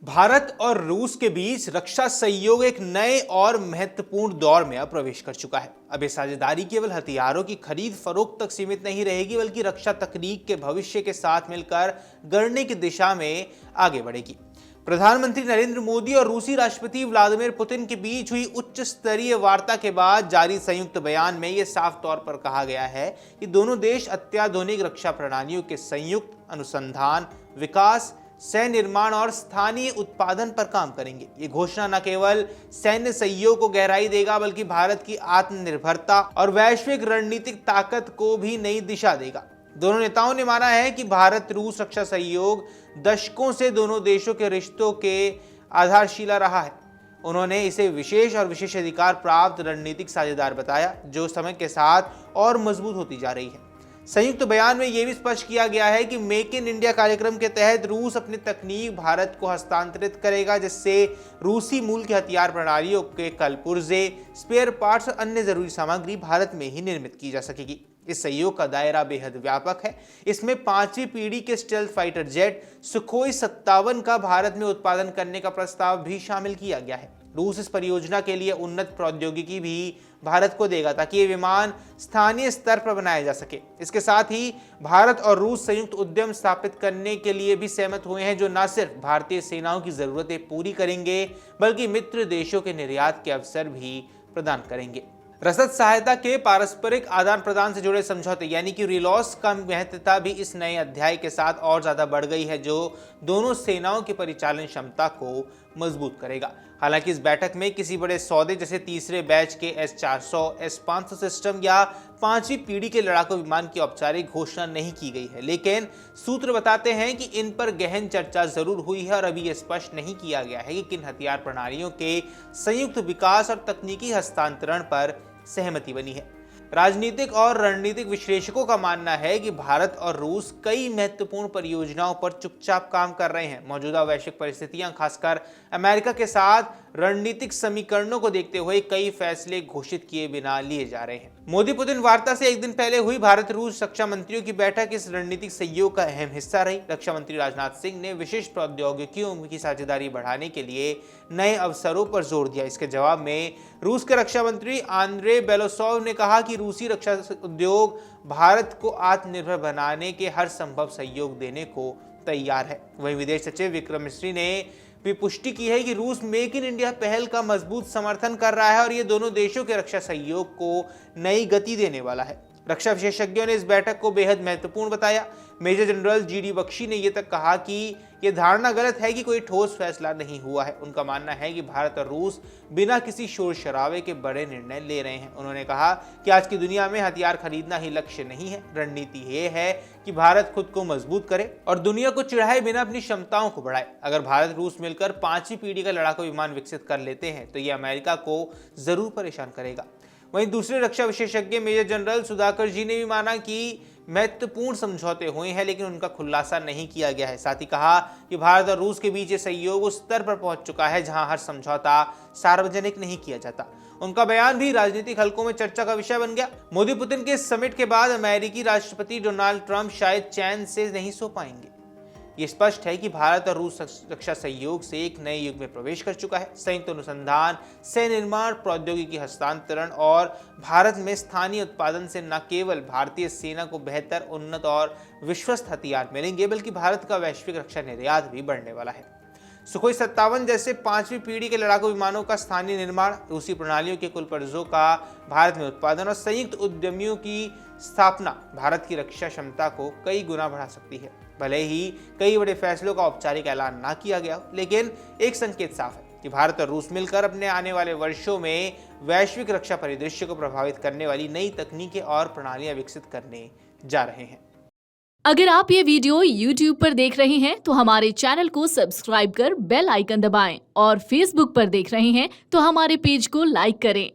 भारत और रूस के बीच रक्षा सहयोग एक नए और महत्वपूर्ण दौर में अब प्रवेश कर चुका है। अब ये साझेदारी केवल हथियारों की खरीद फरोख्त तक सीमित नहीं रहेगी, बल्कि रक्षा तकनीक के भविष्य के साथ मिलकर गढ़ने की दिशा में आगे बढ़ेगी। प्रधानमंत्री नरेंद्र मोदी और रूसी राष्ट्रपति व्लादिमीर पुतिन के बीच हुई उच्च स्तरीय वार्ता के बाद जारी संयुक्त बयान में यह साफ तौर पर कहा गया है कि दोनों देश अत्याधुनिक रक्षा प्रणालियों के संयुक्त अनुसंधान, विकास, सह निर्माण और स्थानीय उत्पादन पर काम करेंगे। ये घोषणा न केवल सैन्य सहयोग को गहराई देगा, बल्कि भारत की आत्मनिर्भरता और वैश्विक रणनीतिक ताकत को भी नई दिशा देगा। दोनों नेताओं ने माना है कि भारत रूस रक्षा सहयोग दशकों से दोनों देशों के रिश्तों के आधारशिला रहा है। उन्होंने इसे विशेष और विशेषाधिकार प्राप्त रणनीतिक साझेदार बताया, जो समय के साथ और मजबूत होती जा रही है। संयुक्त बयान में यह भी स्पष्ट किया गया है कि मेक इन इंडिया कार्यक्रम के तहत रूस अपनी तकनीक भारत को हस्तांतरित करेगा, जिससे रूसी मूल के हथियार प्रणालियों के कल पुर्जे, स्पेयर पार्ट्स और अन्य जरूरी सामग्री भारत में ही निर्मित की जा सकेगी। इस सहयोग का दायरा बेहद व्यापक है। इसमें 5वीं पीढ़ी के स्टेल्थ फाइटर जेट सुखोई 57 का भारत में उत्पादन करने का प्रस्ताव भी शामिल किया गया है। रूस इस परियोजना के लिए उन्नत प्रौद्योगिकी भी भारत को देगा, ताकि ये विमान स्थानीय स्तर पर बनाए जा सके। इसके साथ ही भारत और रूस संयुक्त उद्यम स्थापित करने के लिए भी सहमत हुए हैं, जो न सिर्फ भारतीय सेनाओं की जरूरतें पूरी करेंगे, बल्कि मित्र देशों के निर्यात के अवसर भी प्रदान करेंगे। रसद सहायता के पारस्परिक आदान प्रदान से जुड़े समझौते यानी कि रिलॉस का महत्वता भी इस नए अध्याय के साथ और ज्यादा बढ़ गई है, जो दोनों सेनाओं की परिचालन क्षमता को मजबूत करेगा। हालांकि इस बैठक में किसी बड़े सौदे जैसे तीसरे बैच के S-400, S-500 सिस्टम या 5वीं पीढ़ी के लड़ाकू विमान की औपचारिक घोषणा नहीं की गई है, लेकिन सूत्र बताते हैं कि इन पर गहन चर्चा जरूर हुई है और अभी यह स्पष्ट नहीं किया गया है कि किन हथियार प्रणालियों के संयुक्त विकास और तकनीकी हस्तांतरण पर सहमति बनी है। राजनीतिक और रणनीतिक विश्लेषकों का मानना है कि भारत और रूस कई महत्वपूर्ण परियोजनाओं पर चुपचाप काम कर रहे हैं। मौजूदा वैश्विक परिस्थितियां, खासकर अमेरिका के साथ रणनीतिक समीकरणों को देखते हुए कई फैसले घोषित किए बिना लिए जा रहे हैं। मोदी पुतिन वार्ता से एक दिन पहले हुई भारत रूस रक्षा मंत्रियों की बैठक इस रणनीतिक सहयोग का अहम हिस्सा रही। रक्षा मंत्री राजनाथ सिंह ने विशेष प्रौद्योगिकियों की साझेदारी बढ़ाने के लिए नए अवसरों पर जोर दिया। इसके जवाब में रूस के रक्षा मंत्री आंद्रे बेलोसोव ने कहा कि रूसी रक्षा उद्योग भारत को आत्मनिर्भर बनाने के हर संभव सहयोग देने को तैयार है। वहीं विदेश सचिव विक्रम मिस्री ने भी पुष्टि की है कि रूस मेक इन इंडिया पहल का मजबूत समर्थन कर रहा है और ये दोनों देशों के रक्षा सहयोग को नई गति देने वाला है। रक्षा विशेषज्ञों ने इस बैठक को बेहद महत्वपूर्ण बताया। मेजर जनरल GD बख्शी ने यह तक कहा कि यह धारणा गलत है कि कोई ठोस फैसला नहीं हुआ है। उनका मानना है कि भारत और रूस बिना किसी शोर शराबे के बड़े निर्णय ले रहे हैं। उन्होंने कहा कि आज की दुनिया में हथियार खरीदना ही लक्ष्य नहीं है, रणनीति ये है कि भारत खुद को मजबूत करे और दुनिया को चिढ़ाए बिना अपनी क्षमताओं को बढ़ाए। अगर भारत रूस मिलकर 5वीं पीढ़ी का लड़ाकू विमान विकसित कर लेते हैं तो यह अमेरिका को जरूर परेशान करेगा। वहीं दूसरे रक्षा विशेषज्ञ मेजर जनरल सुधाकर जी ने भी माना कि महत्वपूर्ण समझौते हुए हैं, लेकिन उनका खुलासा नहीं किया गया है। साथ ही कहा कि भारत और रूस के बीच ये सहयोग उस स्तर पर पहुंच चुका है जहां हर समझौता सार्वजनिक नहीं किया जाता। उनका बयान भी राजनीतिक हलकों में चर्चा का विषय बन गया। मोदी पुतिन के समिट के बाद अमेरिकी राष्ट्रपति डोनाल्ड ट्रंप शायद चैन से नहीं सो पाएंगे। ये स्पष्ट है कि भारत और रूस रक्षा सहयोग से एक नए युग में प्रवेश कर चुका है। संयुक्त अनुसंधान, सह निर्माण, प्रौद्योगिकी हस्तांतरण और भारत में स्थानीय उत्पादन से न केवल भारतीय सेना को बेहतर, उन्नत और विश्वस्त हथियार मिलेंगे, बल्कि भारत का वैश्विक रक्षा निर्यात भी बढ़ने वाला है। सुखोई 57 जैसे 5वीं पीढ़ी के लड़ाकू विमानों का स्थानीय निर्माण, रूसी प्रणालियों के कुल पुर्जों का भारत में उत्पादन और संयुक्त उद्यमियों की स्थापना भारत की रक्षा क्षमता को कई गुना बढ़ा सकती है। भले ही कई बड़े फैसलों का औपचारिक ऐलान ना किया गया, लेकिन एक संकेत साफ है कि भारत और रूस मिलकर अपने आने वाले वर्षों में वैश्विक रक्षा परिदृश्य को प्रभावित करने वाली नई तकनीकें और प्रणालियां विकसित करने जा रहे हैं। अगर आप ये वीडियो YouTube पर देख रहे हैं तो हमारे चैनल को सब्सक्राइब कर बेल आइकन दबाएं और Facebook पर देख रहे हैं तो हमारे पेज को लाइक करें।